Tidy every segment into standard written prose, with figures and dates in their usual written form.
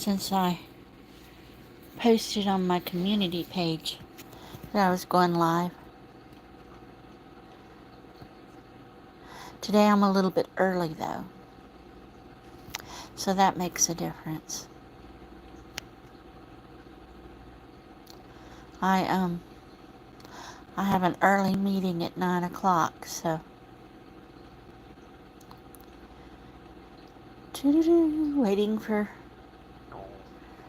since I posted on my community page that I was going live. Today I'm a little bit early though, so that makes a difference. I I have an early meeting at 9 o'clock, so waiting for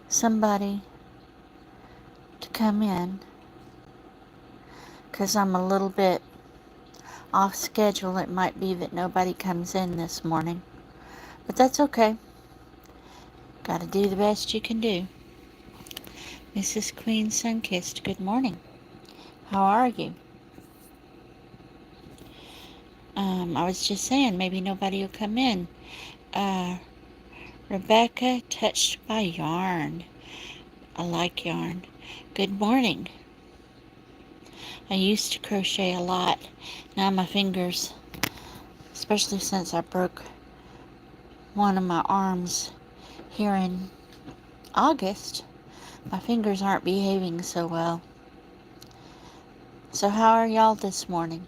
somebody to come in, because I'm a little bit off schedule. It might be that nobody comes in this morning, but that's okay. Gotta do the best you can do. Mrs. Queen Sunkissed, good morning. How are you? I was just saying, maybe nobody will come in. Rebecca, touched by yarn. I like yarn. Good morning. I used to crochet a lot. Now my fingers, especially since I broke one of my arms here in August, my fingers aren't behaving so well. So how are y'all this morning?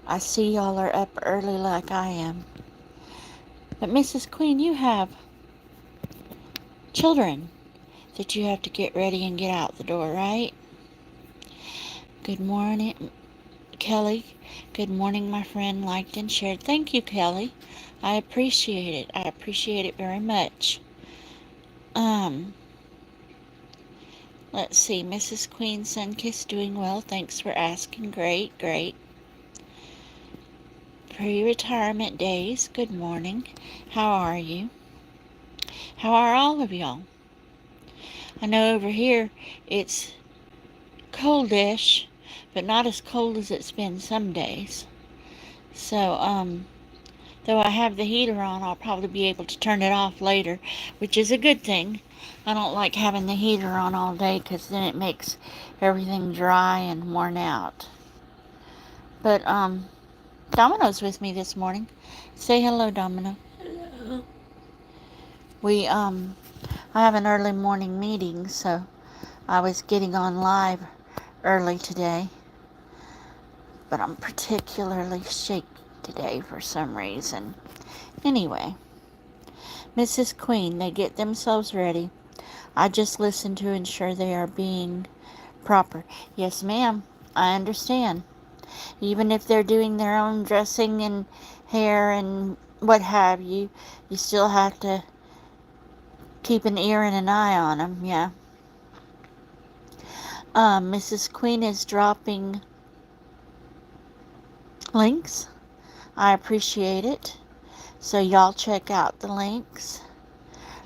I see y'all are up early like I am. But Mrs. Queen, you have children that you have to get ready and get out the door, right? Good morning, Kelly. Good morning, my friend, liked and shared. Thank you, Kelly. I appreciate it. I appreciate it very much. Let's see. Mrs. Queen Sunkiss doing well. Thanks for asking. Great, great. Pre-retirement days. Good morning. How are you? How are all of y'all? I know over here it's coldish, but not as cold as it's been some days. So, though I have the heater on, I'll probably be able to turn it off later, which is a good thing. I don't like having the heater on all day because then it makes everything dry and worn out. But, Domino's with me this morning. Say hello, Domino. Hello. I have an early morning meeting, so I was getting on live early today. But I'm particularly shaky today for some reason. Anyway, Mrs. Queen, they get themselves ready. I just listen to ensure they are being proper. Yes, ma'am, I understand. Even if they're doing their own dressing and hair and what have you, you still have to keep an ear and an eye on them, yeah. Mrs. Queen is dropping links. I appreciate it. So y'all check out the links.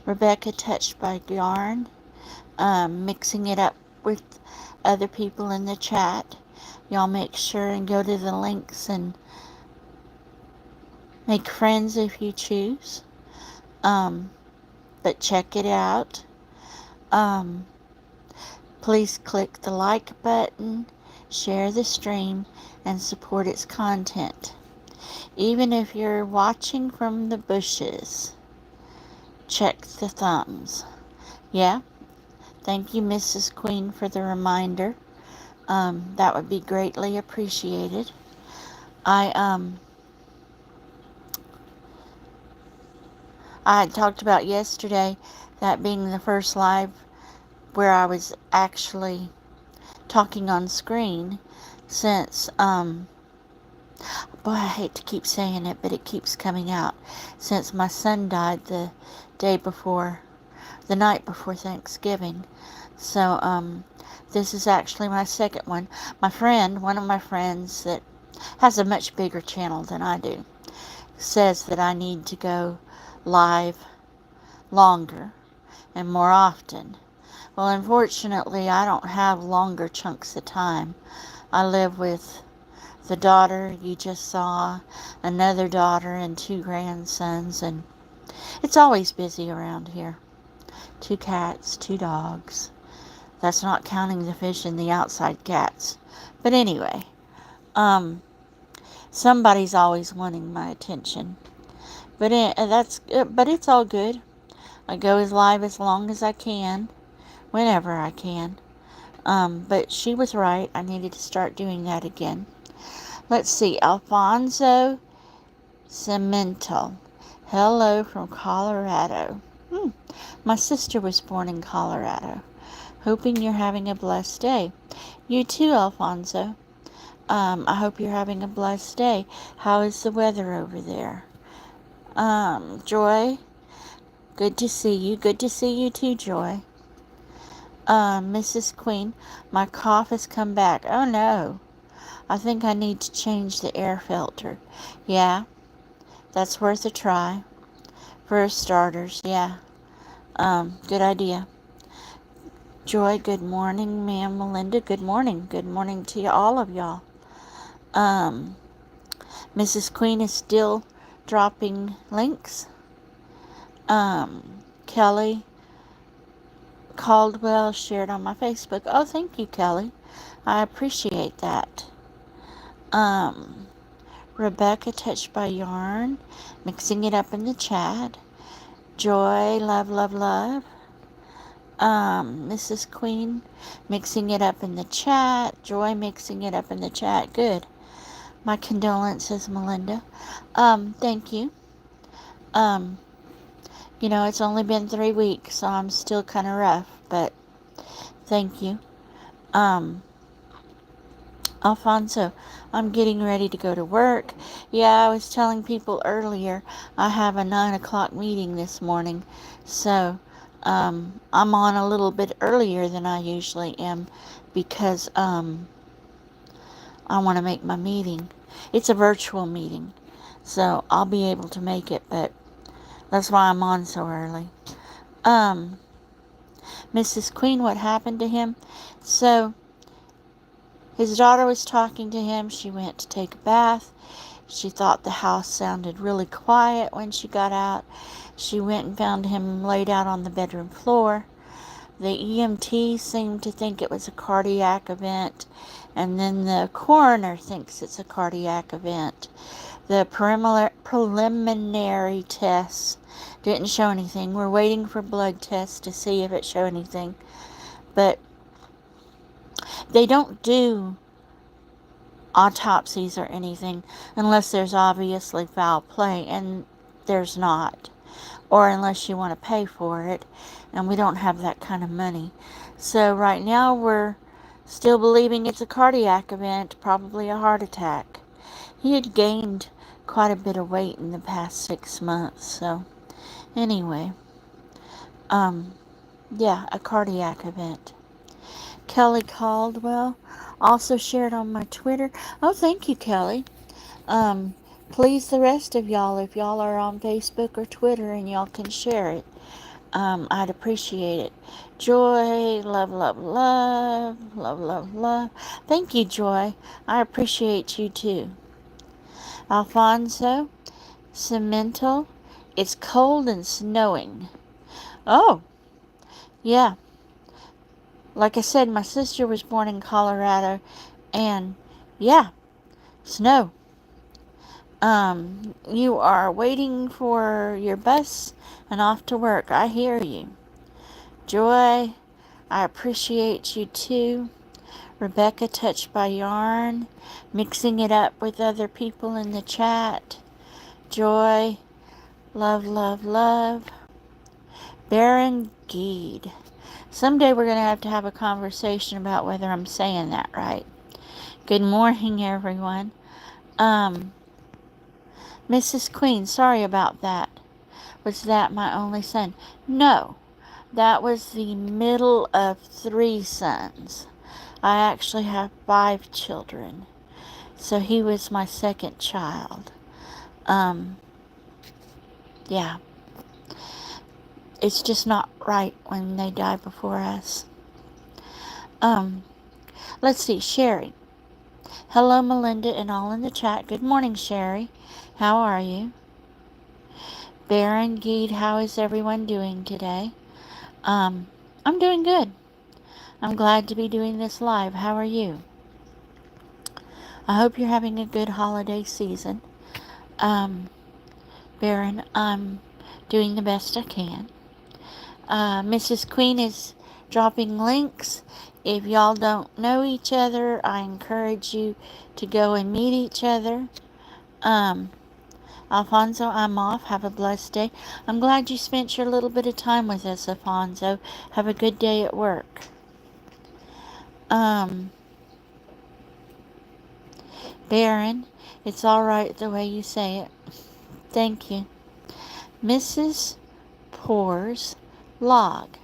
Rebecca, touched by yarn. Mixing it up with other people in the chat. Y'all make sure and go to the links and make friends if you choose. But check it out. Please click the like button, share the stream, and support its content. Even if you're watching from the bushes, check the thumbs. Yeah? Thank you, Mrs. Queen, for the reminder. That would be greatly appreciated. I had talked about yesterday that being the first live where I was actually talking on screen since, boy, I hate to keep saying it, but it keeps coming out. Since my son died the night before Thanksgiving. So, this is actually my second one. One of my friends that has a much bigger channel than I do, says that I need to go live longer and more often. Well, unfortunately, I don't have longer chunks of time. I live with the daughter you just saw, another daughter, and 2 grandsons, and it's always busy around here. 2 cats, 2 dogs. That's not counting the fish and the outside cats. But anyway, somebody's always wanting my attention. But it's all good. I go as live as long as I can, whenever I can. But she was right. I needed to start doing that again. Let's see. Alfonso Cemental. Hello from Colorado. My sister was born in Colorado. Hoping you're having a blessed day. You too, Alfonso. I hope you're having a blessed day. How is the weather over there? Joy, good to see you. Good to see you too, Joy. Mrs. Queen, my cough has come back. Oh no. I think I need to change the air filter. Yeah, that's worth a try. For starters, yeah. Good idea. Joy, good morning, ma'am. Melinda, good morning. Good morning to all of y'all. Mrs. Queen is still dropping links. Kelly Caldwell shared on my Facebook. Oh, thank you, Kelly. I appreciate that. Rebecca, touched by yarn, mixing it up in the chat. Joy, love, love, love. Mrs. Queen, mixing it up in the chat. Joy, mixing it up in the chat. Good. My condolences, Melinda. Thank you. It's only been 3 weeks, so I'm still kind of rough, but thank you. Alfonso, I'm getting ready to go to work. Yeah, I was telling people earlier I have a 9 o'clock meeting this morning, so I'm on a little bit earlier than I usually am because I want to make my meeting. It's a virtual meeting, so I'll be able to make it, but that's why I'm on so early. Mrs. Queen, what happened to him? So, his daughter was talking to him. She went to take a bath. She thought the house sounded really quiet when she got out. She went and found him laid out on the bedroom floor. The EMT seemed to think it was a cardiac event, and then the coroner thinks it's a cardiac event. The preliminary tests didn't show anything. We're waiting for blood tests to see if it showed anything. But they don't do autopsies or anything unless there's obviously foul play, and there's not. Or unless you want to pay for it, and we don't have that kind of money. So right now we're still believing it's a cardiac event, probably a heart attack. He had gained quite a bit of weight in the past 6 months, so anyway, yeah, a cardiac event. Kelly Caldwell also shared on my Twitter. Oh, thank you, Kelly. Please, the rest of y'all, if y'all are on Facebook or Twitter and y'all can share it, I'd appreciate it. Joy, love, love, love, love, love, love. Thank you, Joy. I appreciate you too. Alfonso, Cemental, it's cold and snowing. Oh, yeah. Like I said, my sister was born in Colorado, and yeah, snow. You are waiting for your bus and off to work. I hear you. Joy, I appreciate you too. Rebecca, touched by yarn, mixing it up with other people in the chat. Joy, love, love, love. Baron Geed. Someday we're going to have a conversation about whether I'm saying that right. Good morning, everyone. Mrs. Queen, sorry about that. Was that my only son? No, that was the middle of 3 sons. I actually have 5 children. So he was my second child. Yeah. It's just not right when they die before us. Let's see, Sherry. Hello, Melinda, and all in the chat. Good morning, Sherry. How are you? Baron Geed, how is everyone doing today? I'm doing good. I'm glad to be doing this live. How are you? I hope you're having a good holiday season. Baron, I'm doing the best I can. Mrs. Queen is dropping links. If y'all don't know each other, I encourage you to go and meet each other. Um, Alfonso, I'm off. Have a blessed day. I'm glad you spent your little bit of time with us, Alfonso. Have a good day at work. Baron, it's all right the way you say it. Thank you. Mrs. Poor's log.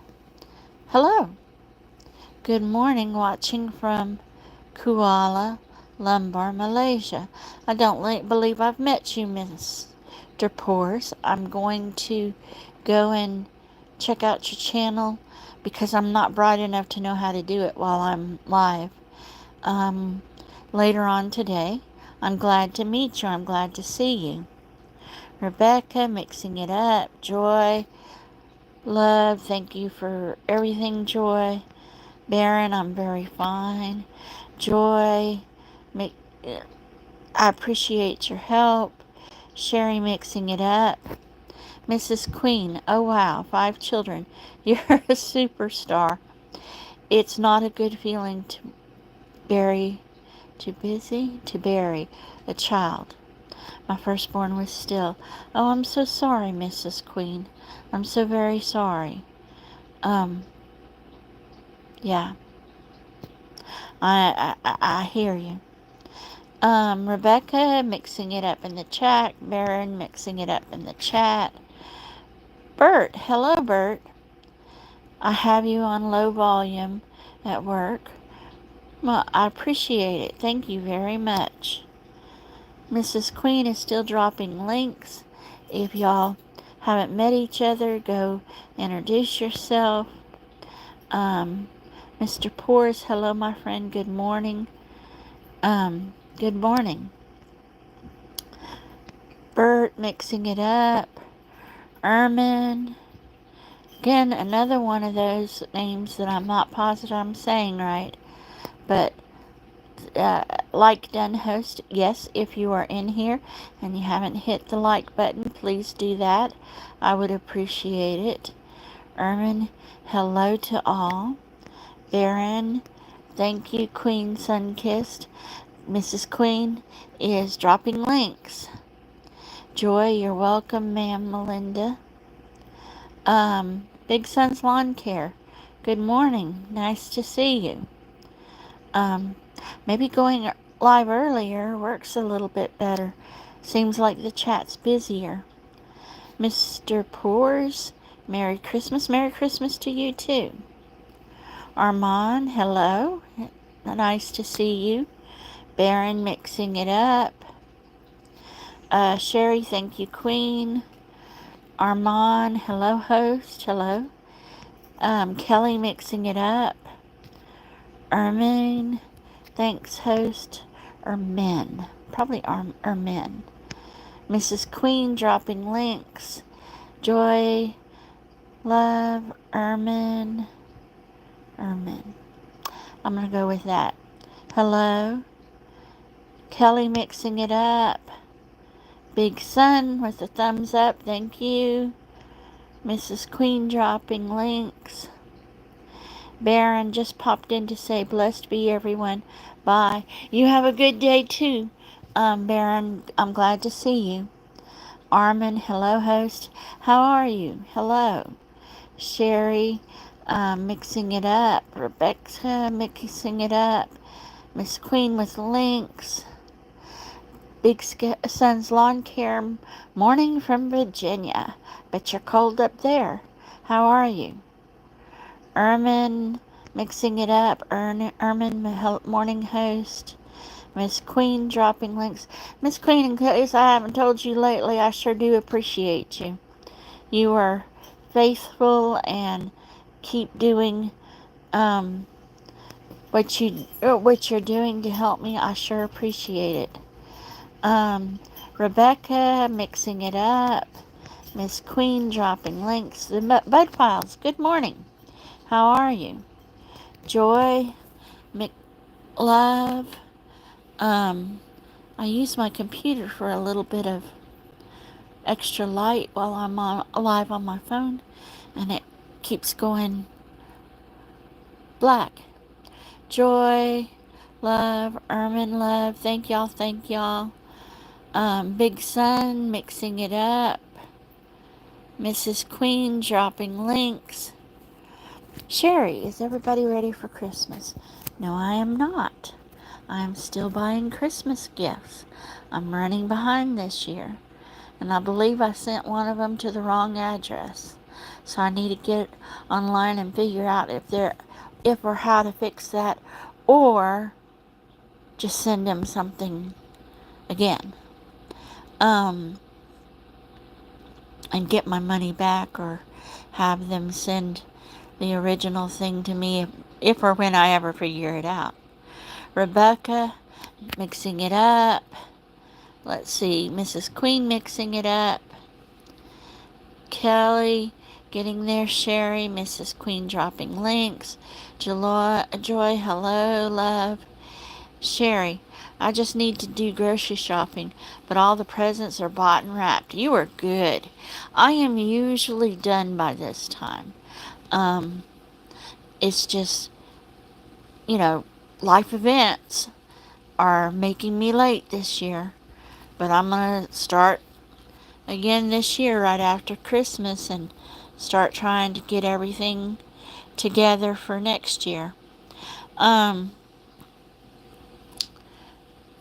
Hello. Good morning, watching from Kuala Lumpur, Malaysia. I don't believe I've met you, Mr. Poor's. I'm going to go and check out your channel because I'm not bright enough to know how to do it while I'm live. Later on today, I'm glad to meet you. I'm glad to see you. Rebecca, mixing it up. Joy, love, thank you for everything, Joy. Baron, I'm very fine. Joy, I appreciate your help. Sherry, mixing it up. Mrs. Queen, oh wow, 5 children. You're a superstar. It's not a good feeling to bury a child. My firstborn was still. Oh, I'm so sorry, Mrs. Queen. I'm so very sorry. Yeah. I hear you. Rebecca mixing it up in the chat. Baron mixing it up in the chat. Bert, hello, Bert. I have you on low volume at work. Well, I appreciate it. Thank you very much. Mrs. Queen is still dropping links. If y'all haven't met each other, go introduce yourself. Mr. Poors, hello, my friend. Good morning. Good morning. Bert mixing it up. Ermin. Again, another one of those names that I'm not positive I'm saying right. But like done host, yes, if you are in here and you haven't hit the like button, please do that. I would appreciate it. Ermin, hello to all. Baron, thank you, Queen Sunkissed. Mrs. Queen is dropping links. Joy, you're welcome, ma'am. Melinda. Big Sun's Lawn Care. Good morning. Nice to see you. Maybe going live earlier works a little bit better. Seems like the chat's busier. Mr. Poors, Merry Christmas. Merry Christmas to you too. Armand, hello. Nice to see you. Baron mixing it up. Sherry, thank you, Queen. Armand, hello, host. Hello. Kelly mixing it up. Ermin, thanks, host. Ermin. Probably Ermin. Mrs. Queen dropping links. Joy, love, Ermin. I'm going to go with that. Hello. Kelly mixing it up. Big Sun with a thumbs up. Thank you. Mrs. Queen dropping links. Baron just popped in to say, blessed be everyone. Bye. You have a good day too. Baron, I'm glad to see you. Armin, hello, host. How are you? Hello. Sherry, mixing it up. Rebecca, mixing it up. Miss Queen with links. Big Sun's Lawn Care morning from Virginia. Bet you're cold up there. How are you? Ermin mixing it up. Ermin, morning host. Miss Queen dropping links. Miss Queen, in case I haven't told you lately, I sure do appreciate you. You are faithful and keep doing what you're doing to help me. I sure appreciate it. Rebecca mixing it up. Miss Queen dropping links. The Bud Files, good morning. How are you? Joy, McLove. I use my computer for a little bit of extra light while I'm live on my phone, and it keeps going black. Joy, love, Ermin, love. Thank y'all, thank y'all. Big Sun, mixing it up. Mrs. Queen, dropping links. Sherry, is everybody ready for Christmas? No, I am not. I am still buying Christmas gifts. I'm running behind this year. And I believe I sent one of them to the wrong address. So I need to get online and figure out if or how to fix that, or just send them something again. And get my money back, or have them send the original thing to me if or when I ever figure it out. Rebecca, mixing it up. Let's see, Mrs. Queen mixing it up. Kelly, getting there. Sherry, Mrs. Queen dropping links. Joy, hello, love. Sherry, I just need to do grocery shopping, but all the presents are bought and wrapped. You are good. I am usually done by this time. It's just, life events are making me late this year. But I'm going to start again this year right after Christmas and start trying to get everything together for next year.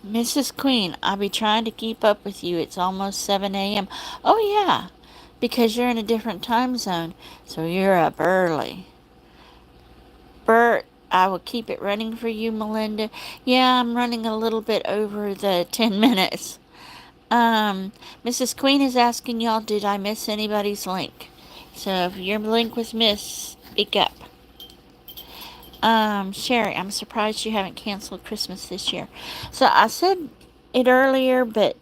Mrs. Queen, I'll be trying to keep up with you. It's almost 7 a.m. Oh, yeah, because you're in a different time zone, so you're up early. Bert, I will keep it running for you, Melinda. Yeah, I'm running a little bit over the 10 minutes. Mrs. Queen is asking y'all, did I miss anybody's link? So if your link was missed, speak up. Sherry, I'm surprised you haven't canceled Christmas this year. So I said it earlier, or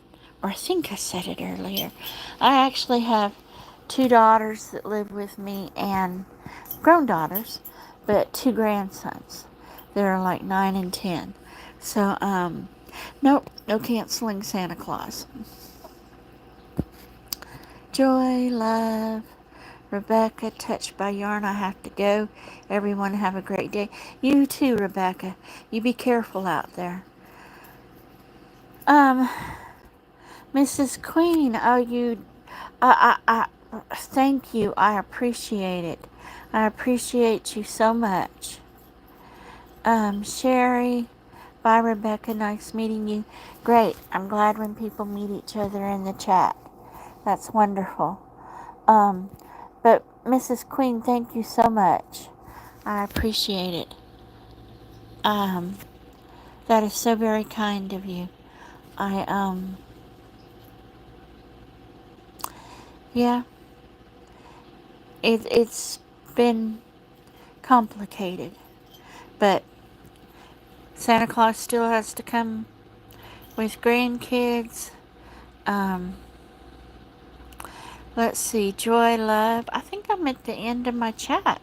I think I said it earlier. I actually have 2 daughters that live with me, and grown daughters, but 2 grandsons. They're like 9 and 10. So, nope, no canceling Santa Claus. Joy, love, Rebecca, touched by yarn, I have to go. Everyone have a great day. You too, Rebecca. You be careful out there. Mrs. Queen, thank you. I appreciate it. I appreciate you so much. Sherry, bye, Rebecca. Nice meeting you. Great. I'm glad when people meet each other in the chat. That's wonderful. But Mrs. Queen, thank you so much. I appreciate it. That is so very kind of you. Yeah, it's been complicated, but Santa Claus still has to come with grandkids. Let's see, Joy, love. I think I'm at the end of my chat.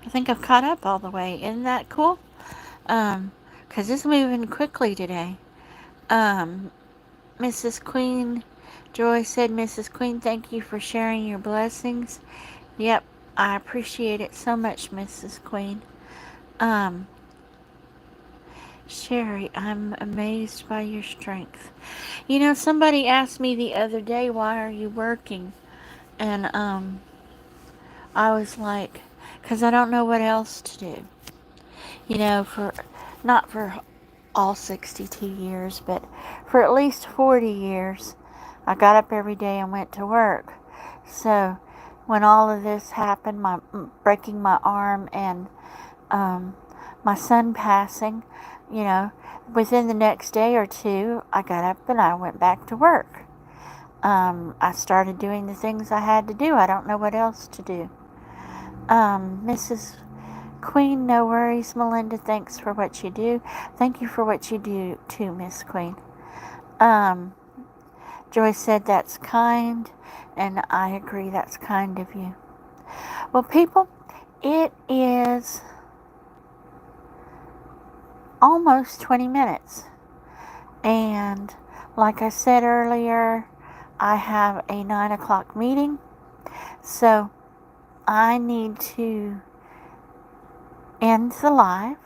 I think I've caught up all the way. Isn't that cool? Because it's moving quickly today. Mrs. Queen, Joy said, Mrs. Queen, thank you for sharing your blessings. Yep, I appreciate it so much, Mrs. Queen. Sherry, I'm amazed by your strength. Somebody asked me the other day, why are you working? And, I was like, because I don't know what else to do. Not for all 62 years, but for at least 40 years, I got up every day and went to work. So when all of this happened, breaking my arm and my son passing, within the next day or two, I got up and I went back to work. I started doing the things I had to do. I don't know what else to do. Mrs. Queen, no worries, Melinda. Thanks for what you do. Thank you for what you do too, Miss Queen. Joy said that's kind, and I agree, that's kind of you. Well, people, it is almost 20 minutes. And like I said earlier, I have a 9 o'clock meeting. So I need to end the live.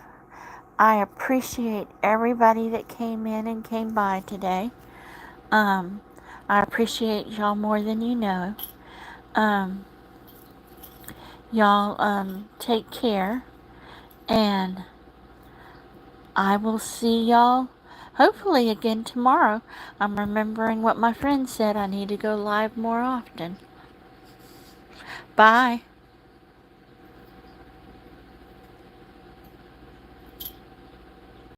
I appreciate everybody that came in and came by today. Um, I appreciate y'all more than you know. Um, y'all take care, and I will see y'all hopefully again tomorrow. I'm remembering what my friend said. I need to go live more often. Bye.